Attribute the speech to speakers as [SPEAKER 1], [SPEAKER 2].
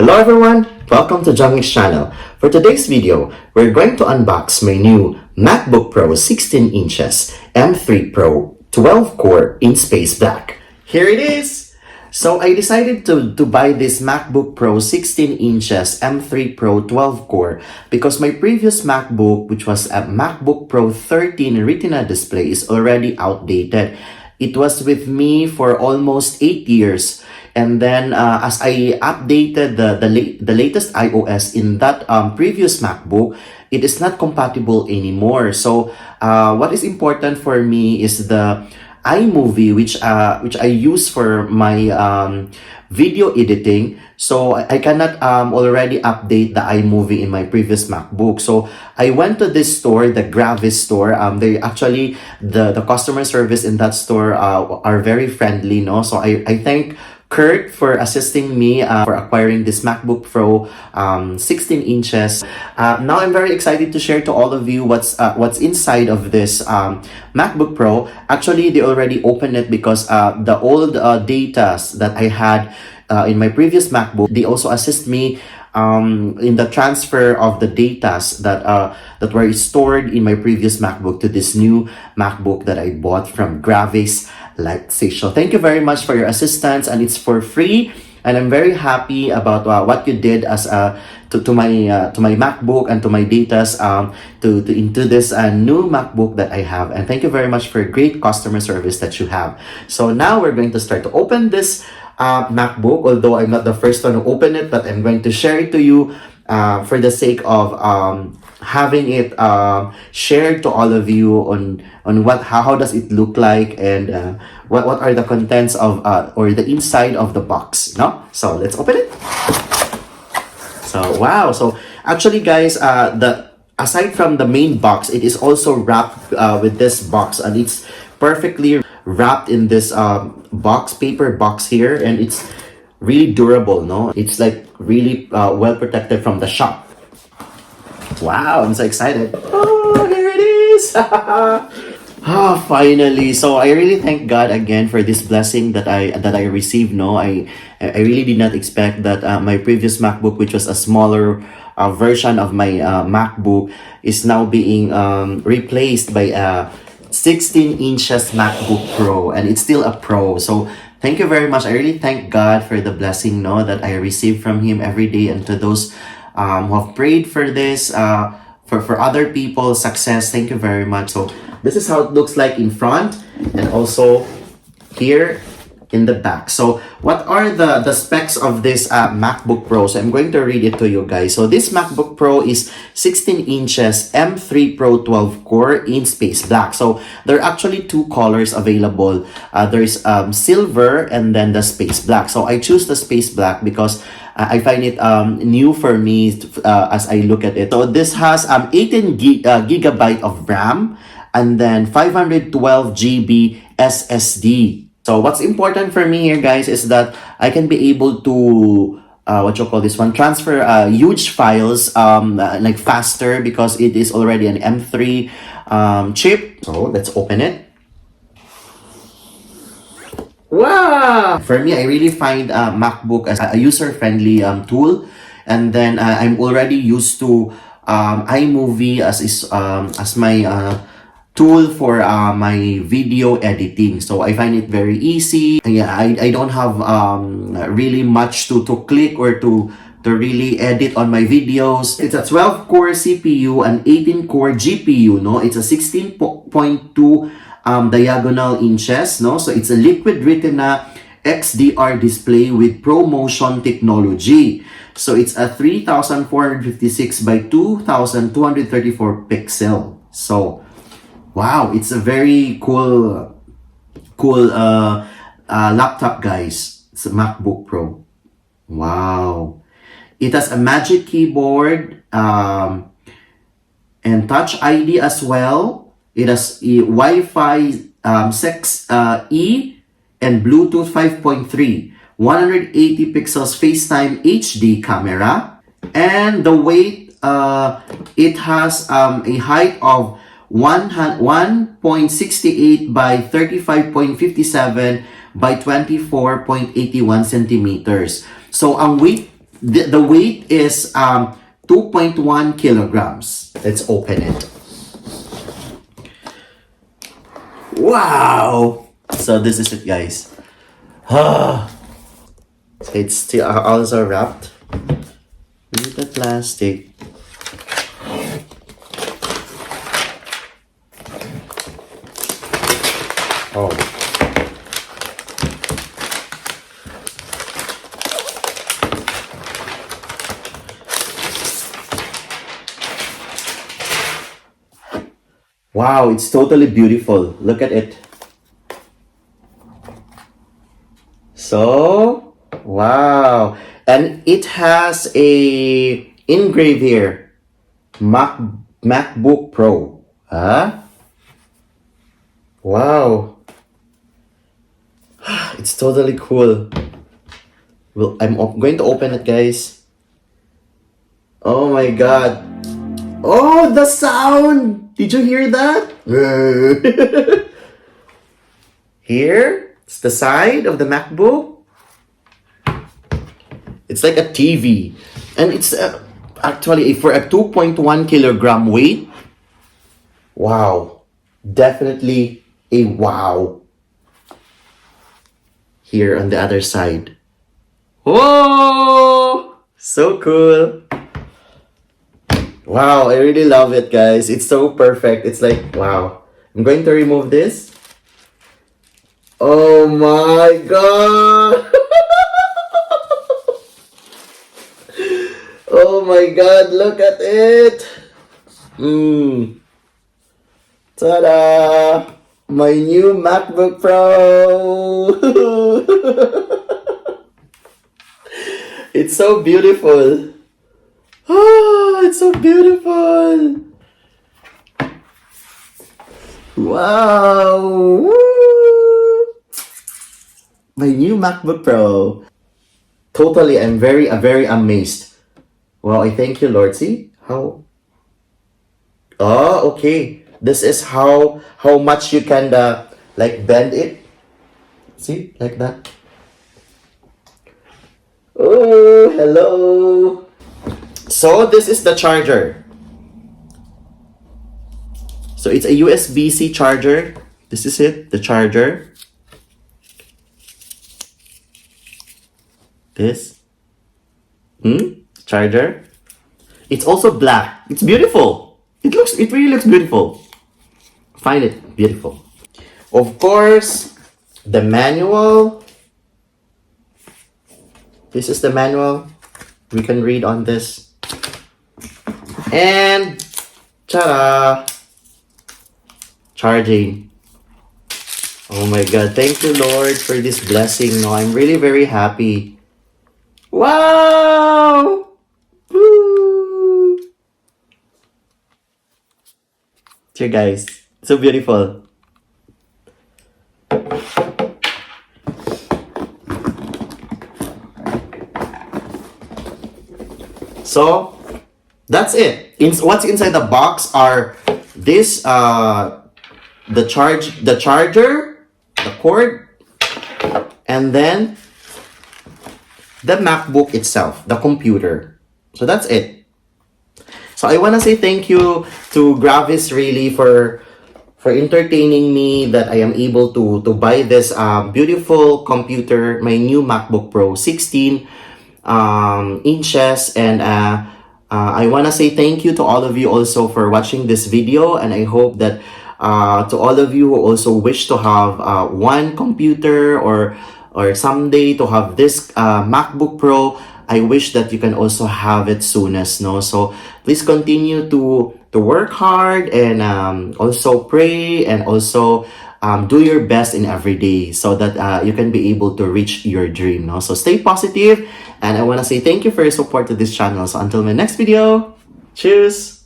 [SPEAKER 1] Hello everyone, welcome to Jung's channel. For today's video, we're going to unbox my new MacBook Pro 16 inches M3 Pro 12 core in space black. Here it is! So I decided to buy this MacBook Pro 16 inches M3 Pro 12 core because my previous MacBook, which was a MacBook Pro 13 Retina display, is already outdated. It was with me for almost 8 years. And then as I updated the latest iOS in that previous MacBook, it is not compatible anymore. So what is important for me is the iMovie, which I use for my video editing. So I cannot already update the iMovie in my previous MacBook. So I went to this store, the Gravis store. They actually, the customer service in that store are very friendly, no? So I thank Kurt for assisting me for acquiring this MacBook Pro 16 inches. Now I'm very excited to share to all of you what's inside of this MacBook Pro. Actually, they already opened it because the old datas that I had in my previous MacBook, they also assist me in the transfer of the datas that were stored in my previous MacBook to this new MacBook that I bought from Gravis. So thank you very much for your assistance, and it's for free, and I'm very happy about what you did as to my MacBook and to my datas into this new MacBook that I have. And thank you very much for great customer service that you have. So now we're going to start to open this MacBook, although I'm not the first one to open it, but I'm going to share it to you for the sake of having it shared to all of you on how does it look like, and what are the contents of or the inside of the box, no? So let's open it. So wow, so actually guys, aside from the main box, it is also wrapped with this box, and it's perfectly wrapped in this paper box here, and it's really durable, no? It's like really well protected from the shock. Wow, I'm so excited. Oh, here it is. Finally. So I really thank God again for this blessing that I received. No, I really did not expect that my previous MacBook, which was a smaller version of my MacBook, is now being replaced by a 16 inches MacBook Pro, and it's still a Pro. So thank you very much. I really thank God for the blessing, no, that I receive from Him every day, and to those who have prayed for this, for other people's success. Thank you very much. So this is how it looks like in front, and also here in the back. So what are the specs of this MacBook Pro? So I'm going to read it to you guys. So this MacBook Pro is 16 inches M3 Pro 12 core in space black. So there are actually two colors available. There's silver and then the space black. So I choose the space black because I find it new for me as I look at it. So this has 18 gigabyte of RAM and then 512 GB SSD. So what's important for me here, guys, is that I can be able to transfer huge files like faster because it is already an M3 chip. So let's open it. Wow! For me, I really find MacBook as a user-friendly tool, and then I'm already used to iMovie as my tool for my video editing. So I find it very easy. Yeah, I don't have really much to click or to really edit on my videos. It's a 12-core CPU and 18-core GPU, no? It's a 16.2 diagonal inches, no? So it's a liquid retina XDR display with ProMotion technology. So it's a 3456 by 2234 pixel. So wow, it's a very cool laptop, guys. It's a MacBook Pro. Wow. It has a Magic Keyboard and Touch ID as well. It has Wi-Fi 6E and Bluetooth 5.3, 180 pixels FaceTime HD camera, and the weight, it has a height of 1.68 by 35.57 by 24.81 centimeters. So ang weight The weight is 2.1 kilograms. Let's open it. Wow! So this is it, guys. It's still also wrapped with the plastic. Oh. Wow, it's totally beautiful. Look at it. So, wow. And it has a engrave here. Macbook Pro. Huh? Wow. It's totally cool. Well, I'm going to open it, guys. Oh my god. Oh, the sound! Did you hear that? Here, it's the side of the MacBook. It's like a TV. And it's actually for a 2.1 kilogram weight. Wow. Definitely a wow. Here on the other side. Whoa! So cool. Wow, I really love it, guys. It's so perfect. It's like, wow. I'm going to remove this. Oh my god. Oh my god, look at it. Ta-da! My new MacBook Pro. It's so beautiful. Oh, it's so beautiful. Wow. Woo. My new MacBook Pro. Totally, I'm very amazed. Wow, I thank you, Lord. See how? Oh, okay. This is how much you can like bend it. See, like that. Oh, hello. So this is the charger. So it's a USB-C charger. This is it, the charger. This. Charger. It's also black. It's beautiful. It really looks beautiful. Find it beautiful. Of course, the manual. This is the manual. We can read on this. And ta-da! Charging. Oh my god, thank you, Lord, for this blessing. No, I'm really very happy. Wow! Woo! Here, guys. So beautiful. So, that's it. What's inside the box are this, the charger, the cord, and then the MacBook itself, the computer. So that's it. So I want to say thank you to Gravis really for entertaining me that I am able to buy this beautiful computer, my new MacBook Pro 16 inches, and I want to say thank you to all of you also for watching this video, and I hope that to all of you who also wish to have one computer or someday to have this MacBook Pro, I wish that you can also have it soonest, no? So please continue to work hard and also pray and also do your best in every day so that you can be able to reach your dream, no? So stay positive, and I want to say thank you for your support to this channel. So until my next video, cheers!